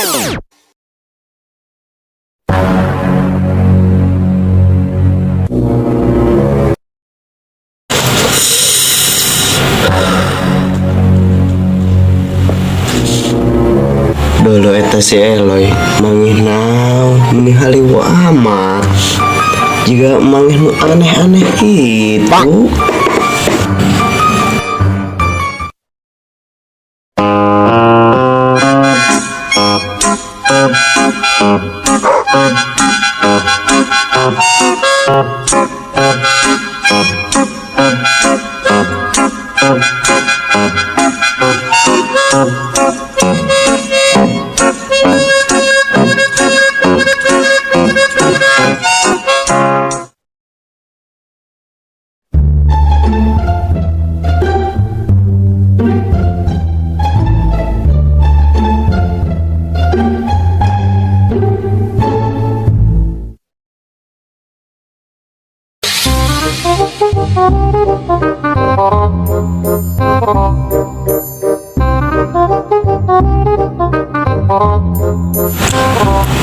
Dulu eta si Eloy mangih naon meni haliwa amat jika mangih nu aneh-aneh gitu.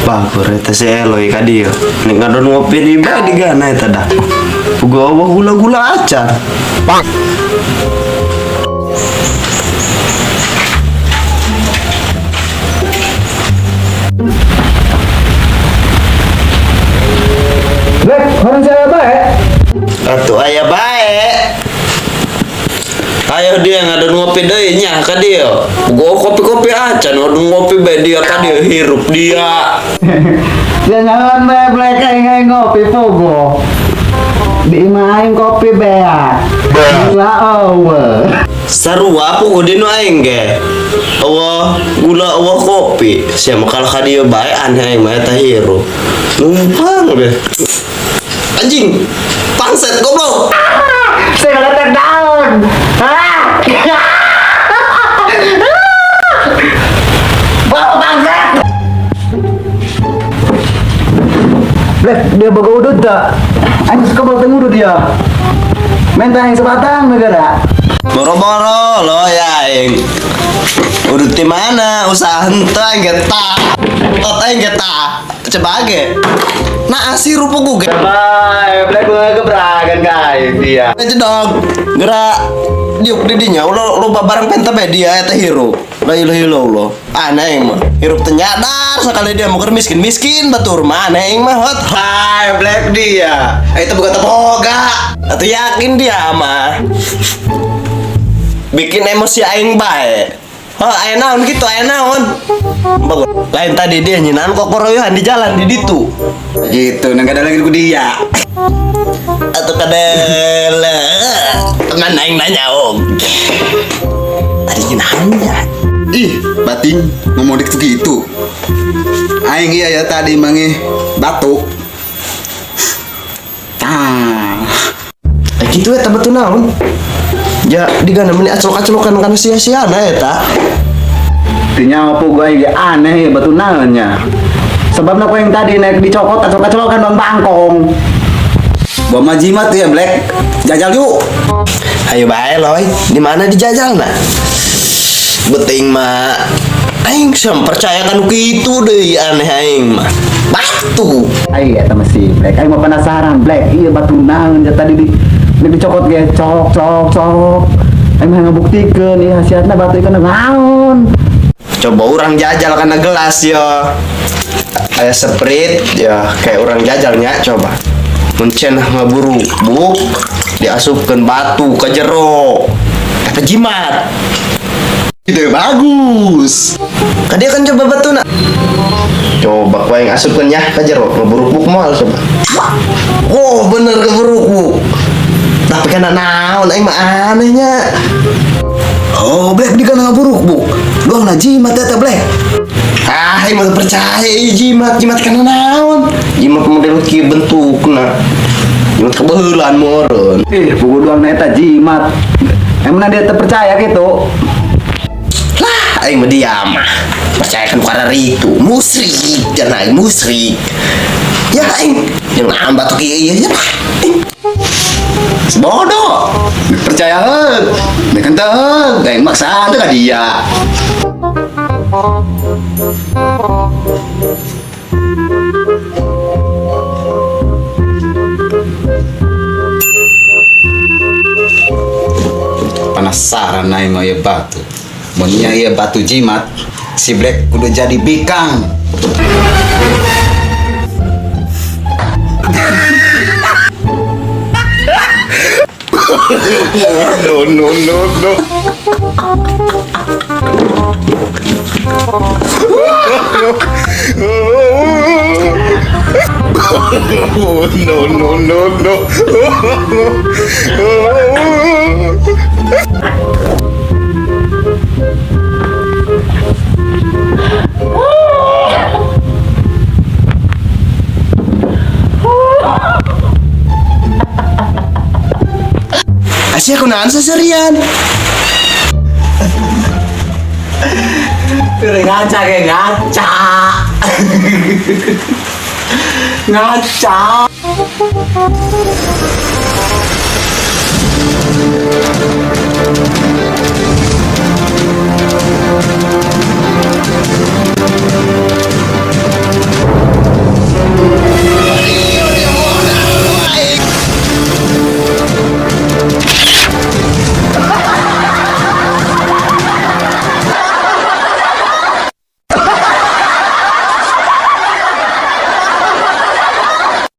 Bagus eta si Eloy ka dieu. Nek ngadon ngopi di bae digana eta dah. Puga eueuh gula-gula acar. Pak. Lek, orang saya bae. Atuh aya bae. Ayo dia ngadon ngopi deui nya ka dieu. Puga kopi-kopi acan ngadon ngopi bae dia ka dieu hirup dia. Jangan bae blek aing ngopi pogo. Di main kopi bea. Gula eueuh. Sarua pugu dinu aing ge. Eueuh gula eueuh kopi. Sia mah kalau ka dieu bae aneh aing mah eta hirup. Numpang deh. Anjing. Pangset goblok. Saya letak daun. Bawa bangsa. Blek, dia bawa udut tak? Aing suka bawa udut dia. Minta yang sebatang negara. Boro-boro lo ya aing. Udut di mana? Usaha henteu aing geta. Tot aing geta. Coba ge. Nah asirup pugu ge. Bye, Blek gue kebragan guys dia. Aja dong. Gerak diuk di dinya ulah loba barang penta bae dia eta hirup. La ilaha illallah. Aneh mah. Hirup teu nyadar sakali dia mau miskin-miskin batur mah aneh mah hot. Hai, Blek dia. Itu bukan boga. Atau yakin dia mah. Bikin emosi aing bae. Oh, aya naon gitu, aya naon. Bagus. Lain tadi dia nyinan kok koroyohan di jalan di ditu. Gitu, nang ada lagi ku dia. Atau kadele. Teman aing nanya tadi nanya. Ih, bating ngomong dik gitu. Aing iya ya tadi mangi batuk. Gitu eta batu naon? Ya digana meni acolok-acolokan kana sia-siana eta. Tinya apa gue ya aneh ya batu naonnya. Sebab aku yang tadi naik dicokot acolok-acolokan don bangkong. Bawa majimat ya, Black. Jajal yuk. Ayo bae loy, di mana dijajalna? Beting mah aing sam percaya kan kitu deui aneh aing mah. Batu. Ai eta masih Black. Aing mau penasaran Black. Iya batu naon ya tadi dicokot ge cok. Aing mah ngabuktikeun ieu hasiatna batu ieu naon. Coba orang jajal karena gelas ya. Aya Sprite ya kayak orang jajalnya coba. Muncen ngaburu buk diasupkeun batu ke jero. Eta jimat. Ide bagus. Kan dia kan coba batuna. Coba kau yang asupkeun nya ke jero ngeburuk buk moal coba. Oh bener keburuk buk. Tapi kan naon aing mah anehnya. Oh Black di kana ngaburuk buk. Doang na jimat eta Black. Ah aing mah percaya jimat kana naon. Jimat model kieu bentukna. Jimat kebeulan meureun. Buku doang eta jimat. Emang dia terpercaya gitu. Lah aing mah diam mah. Percayakan karena itu musrik jangan aing musrik. Ya aing yang nambah tuh kieu ya mah. Bodoh. Percaya heuh. Nek ente aing maksa teh ka dia. Penasaran naik mau ya batu. Maunya ya batu jimat. Si Black udah jadi bikang. No, no, no, no. No, no, no, no. Asya ko naan sa sarian. Kira ngaca kayak ngaca. Ngaca.